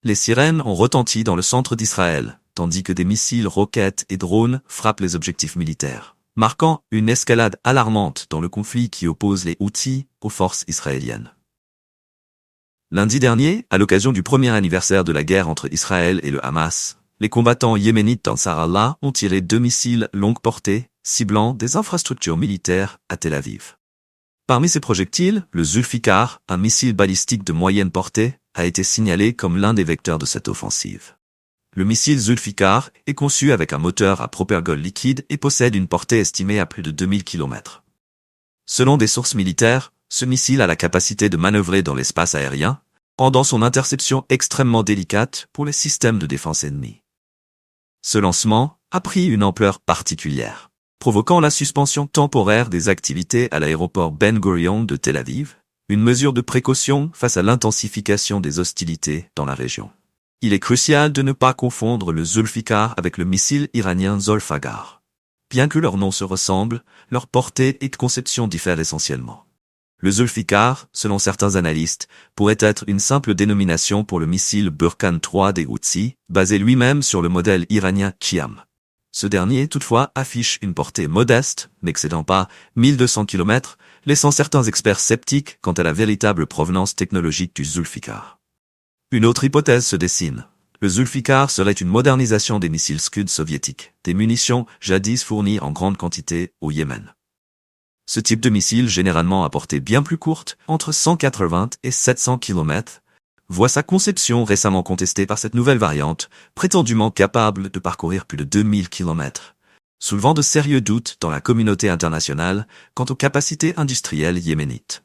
Les sirènes ont retenti dans le centre d'Israël, tandis que des missiles, roquettes et drones frappent les objectifs militaires, marquant une escalade alarmante dans le conflit qui oppose les Houthis aux forces israéliennes. Lundi dernier, à l'occasion du premier anniversaire de la guerre entre Israël et le Hamas, les combattants yéménites d'Ansar Allah ont tiré 2 missiles longue portée, ciblant des infrastructures militaires à Tel Aviv. Parmi ces projectiles, le Zulfikar, un missile balistique de moyenne portée, a été signalé comme l'un des vecteurs de cette offensive. Le missile Zulfikar est conçu avec un moteur à propergol liquide et possède une portée estimée à plus de 2000 km. Selon des sources militaires, ce missile a la capacité de manœuvrer dans l'espace aérien, rendant son interception extrêmement délicate pour les systèmes de défense ennemis. Ce lancement a pris une ampleur particulière, provoquant la suspension temporaire des activités à l'aéroport Ben Gurion de Tel Aviv, une mesure de précaution face à l'intensification des hostilités dans la région. Il est crucial de ne pas confondre le Zulfikar avec le missile iranien Zolfaghar. Bien que leurs noms se ressemblent, leur portée et conception diffèrent essentiellement. Le Zulfikar, selon certains analystes, pourrait être une simple dénomination pour le missile Burkan 3 des Houthis, basé lui-même sur le modèle iranien Qiyam. Ce dernier, toutefois, affiche une portée modeste, n'excédant pas 1200 km, laissant certains experts sceptiques quant à la véritable provenance technologique du Zulfikar. Une autre hypothèse se dessine. Le Zulfikar serait une modernisation des missiles Scud soviétiques, des munitions jadis fournies en grande quantité au Yémen. Ce type de missile, généralement à portée bien plus courte, entre 180 et 700 km, voit sa conception récemment contestée par cette nouvelle variante, prétendument capable de parcourir plus de 2000 km, soulevant de sérieux doutes dans la communauté internationale quant aux capacités industrielles yéménites.